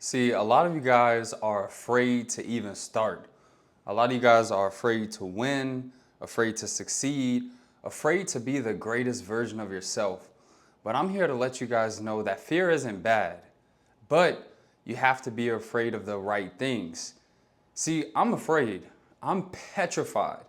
See, a lot of you guys are afraid to even start. A lot of you guys are afraid to win, afraid to succeed, afraid to be the greatest version of yourself. But I'm here to let you guys know that fear isn't bad, but you have to be afraid of the right things. See, I'm afraid. I'm petrified.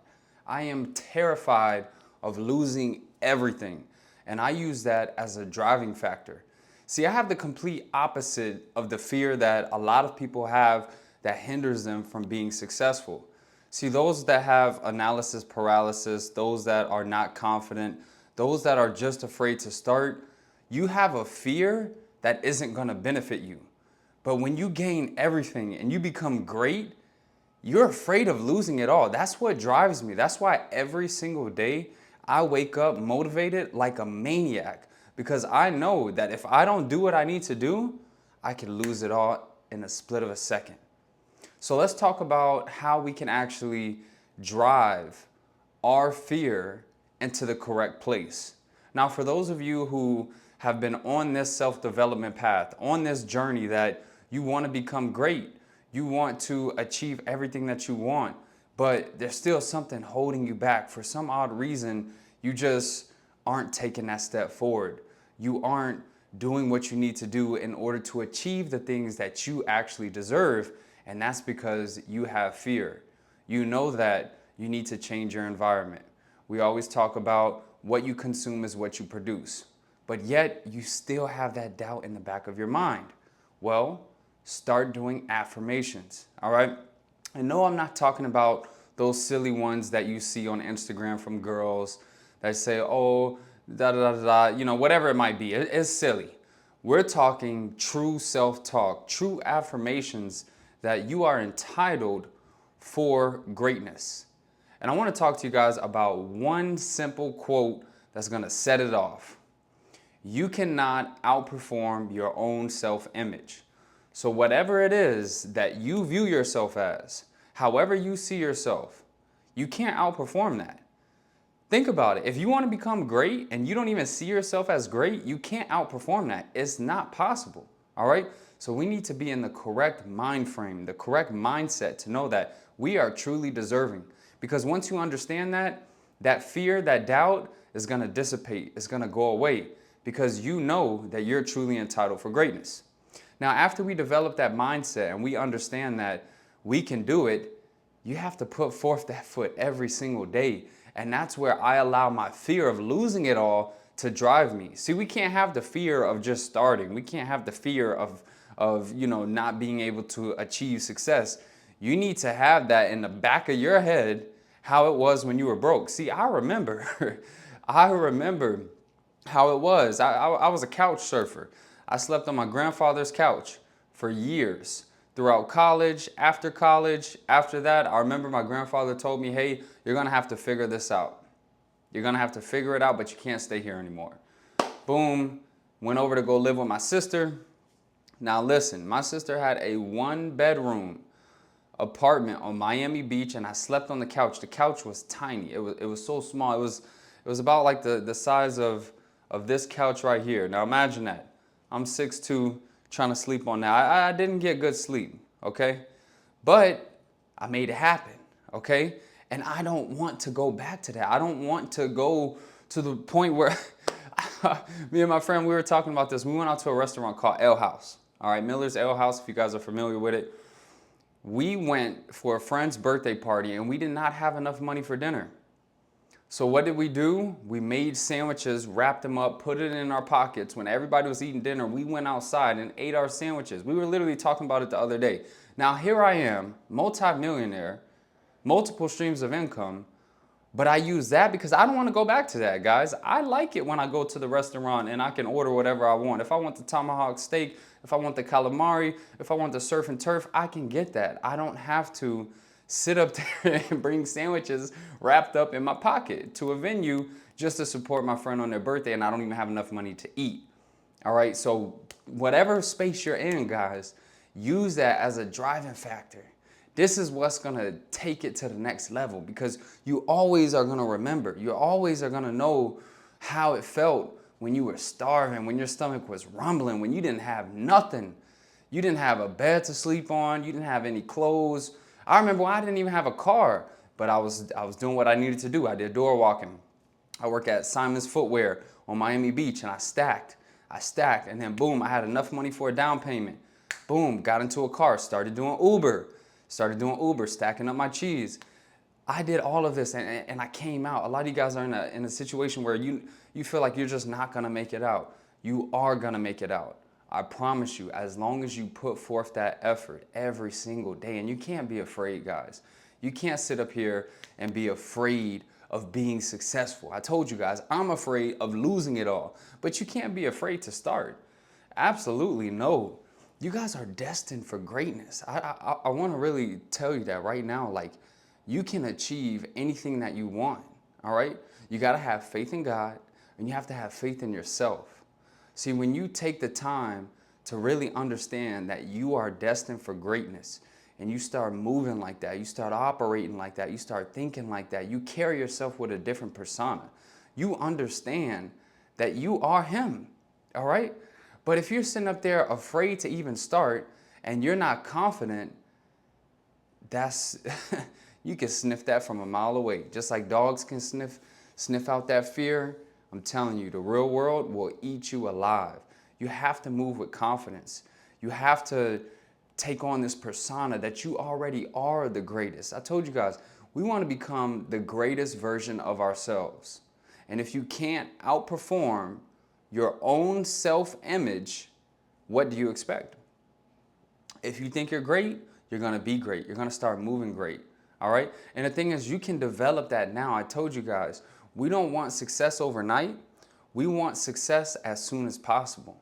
I am terrified of losing everything. And I use that as a driving factor. See, I have the complete opposite of the fear that a lot of people have that hinders them from being successful. See, those that have analysis paralysis, those that are not confident, those that are just afraid to start, you have a fear that isn't going to benefit you. But when you gain everything and you become great, you're afraid of losing it all. That's what drives me. That's why every single day I wake up motivated like a maniac because I know that if I don't do what I need to do, I can lose it all in a split of a second. So let's talk about how we can actually drive our fear into the correct place. Now, for those of you who have been on this self-development path, on this journey that you want to become great, you want to achieve everything that you want, but there's still something holding you back. For some odd reason, you just aren't taking that step forward. You aren't doing what you need to do in order to achieve the things that you actually deserve, and that's because you have fear. You know that you need to change your environment. We always talk about what you consume is what you produce, but yet you still have that doubt in the back of your mind. Well, start doing affirmations, all right? And no, I'm not talking about those silly ones that you see on Instagram from girls that say, oh, da da da da, whatever it might be. It's silly. We're talking true self-talk, true affirmations that you are entitled for greatness. And I want to talk to you guys about one simple quote that's going to set it off. You cannot outperform your own self-image. So whatever it is that you view yourself as, however you see yourself, you can't outperform that. Think about it. If you want to become great and you don't even see yourself as great, you can't outperform that. It's not possible. All right? So we need to be in the correct mind frame, the correct mindset to know that we are truly deserving. Because once you understand that, that fear, that doubt is going to dissipate. It's going to go away because you know that you're truly entitled for greatness. Now, after we develop that mindset and we understand that we can do it, you have to put forth that foot every single day. And that's where I allow my fear of losing it all to drive me. See, we can't have the fear of just starting. We can't have the fear of not being able to achieve success. You need to have that in the back of your head, how it was when you were broke. See, I remember, I remember how it was. I was a couch surfer. I slept on my grandfather's couch for years. Throughout college, after that, I remember my grandfather told me, hey, you're gonna have to figure this out. You're gonna have to figure it out, but you can't stay here anymore. Boom, went over to go live with my sister. Now listen, my sister had a 1-bedroom apartment on Miami Beach and I slept on the couch. The couch was tiny, it was so small. It was about like the size of this couch right here. Now imagine that. I'm 6'2", trying to sleep on that. I didn't get good sleep, okay? But I made it happen, okay? And I don't want to go back to that. I don't want to go to the point where me and my friend, we were talking about this. We went out to a restaurant called Ale House. All right, Miller's Ale House, if you guys are familiar with it. We went for a friend's birthday party and we did not have enough money for dinner. So what did we do? We made sandwiches, wrapped them up, put it in our pockets. When everybody was eating dinner, we went outside and ate our sandwiches. We were literally talking about it the other day. Now here I am, multi-millionaire, multiple streams of income, but I use that because I don't want to go back to that, guys. I like it when I go to the restaurant and I can order whatever I want. If I want the tomahawk steak, if I want the calamari, if I want the surf and turf, I can get that. I don't have to sit up there and bring sandwiches wrapped up in my pocket to a venue just to support my friend on their birthday and I don't even have enough money to eat. All right, so whatever space you're in, guys, use that as a driving factor. This is what's gonna take it to the next level because you always are gonna remember, you always are gonna know how it felt when you were starving, when your stomach was rumbling, when you didn't have nothing. You didn't have a bed to sleep on. You didn't have any clothes. I remember when I didn't even have a car, but I was doing what I needed to do. I did door walking. I work at Simon's Footwear on Miami Beach, and I stacked, and then boom, I had enough money for a down payment. Boom, got into a car, started doing Uber, stacking up my cheese. I did all of this, and I came out. A lot of you guys are in a situation where you feel like you're just not gonna make it out. You are gonna make it out. I promise you, as long as you put forth that effort every single day. And you can't be afraid, guys. You can't sit up here and be afraid of being successful. I told you guys, I'm afraid of losing it all. But you can't be afraid to start. Absolutely no. You guys are destined for greatness. I want to really tell you that right now. Like, you can achieve anything that you want, all right? You got to have faith in God, and you have to have faith in yourself. See, when you take the time to really understand that you are destined for greatness, and you start moving like that, you start operating like that, you start thinking like that, you carry yourself with a different persona. You understand that you are him, all right? But if you're sitting up there afraid to even start and you're not confident, that's you can sniff that from a mile away. Just like dogs can sniff out that fear, I'm telling you, the real world will eat you alive. You have to move with confidence. You have to take on this persona that you already are the greatest. I told you guys, we want to become the greatest version of ourselves. And if you can't outperform your own self-image, what do you expect? If you think you're great, you're going to be great. You're going to start moving great. All right? And the thing is, you can develop that now. I told you guys, we don't want success overnight. We want success as soon as possible.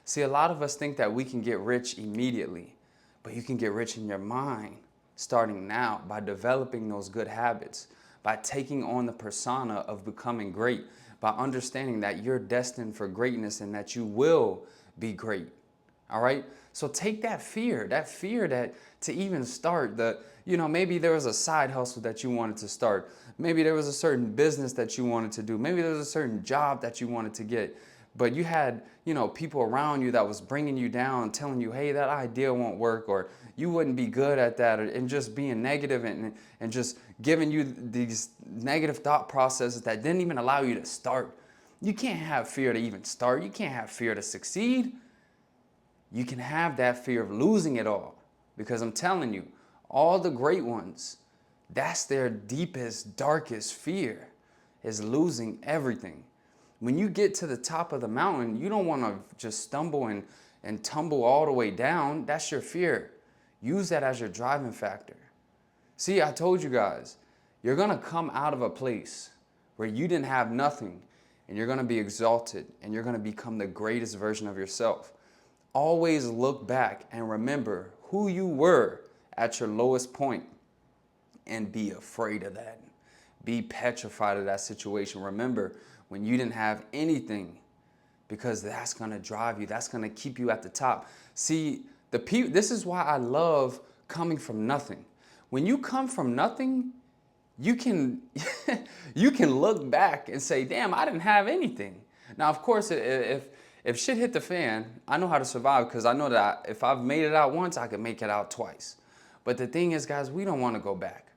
See, a lot of us think that we can get rich immediately, but you can get rich in your mind starting now by developing those good habits, by taking on the persona of becoming great, by understanding that you're destined for greatness and that you will be great. All right? So take that fear that to even start maybe there was a side hustle that you wanted to start. Maybe there was a certain business that you wanted to do. Maybe there was a certain job that you wanted to get. But you had, people around you that was bringing you down, telling you, hey, that idea won't work, or you wouldn't be good at that, and just being negative and just giving you these negative thought processes that didn't even allow you to start. You can't have fear to even start. You can't have fear to succeed. You can have that fear of losing it all, because I'm telling you, all the great ones, that's their deepest, darkest fear, is losing everything. When you get to the top of the mountain, you don't want to just stumble and tumble all the way down. That's your fear. Use that as your driving factor. See, I told you guys, you're going to come out of a place where you didn't have nothing, and you're going to be exalted, and you're going to become the greatest version of yourself. Always look back and remember who you were at your lowest point, and be afraid of that. Be petrified of that situation. Remember when you didn't have anything, because that's going to drive you. That's going to keep you at the top. See, this is why I love coming from nothing. When you come from nothing, you can you can look back and say, damn, I didn't have anything. Now, of course, if shit hit the fan, I know how to survive, because I know that if I've made it out once, I can make it out twice. But the thing is, guys, we don't want to go back.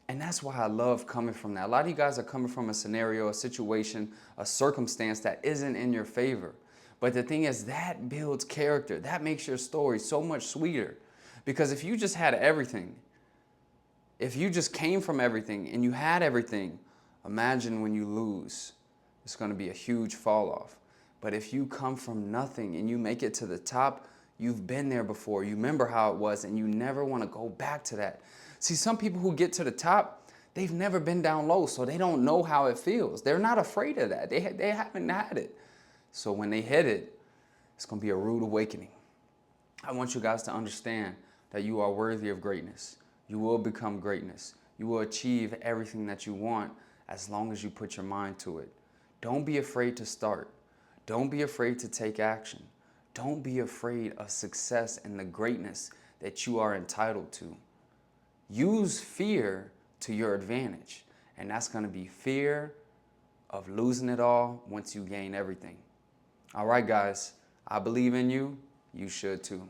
And that's why I love coming from that. A lot of you guys are coming from a scenario, a situation, a circumstance that isn't in your favor. But the thing is, that builds character. That makes your story so much sweeter. Because if you just had everything, if you just came from everything and you had everything, imagine when you lose, it's going to be a huge fall off. But if you come from nothing and you make it to the top, you've been there before. You remember how it was, and you never want to go back to that. See, some people who get to the top, they've never been down low, so they don't know how it feels. They're not afraid of that. They haven't had it. So when they hit it, it's going to be a rude awakening. I want you guys to understand that you are worthy of greatness. You will become greatness. You will achieve everything that you want as long as you put your mind to it. Don't be afraid to start. Don't be afraid to take action. Don't be afraid of success and the greatness that you are entitled to. Use fear to your advantage, and that's going to be fear of losing it all once you gain everything. All right, guys, I believe in you. You should too.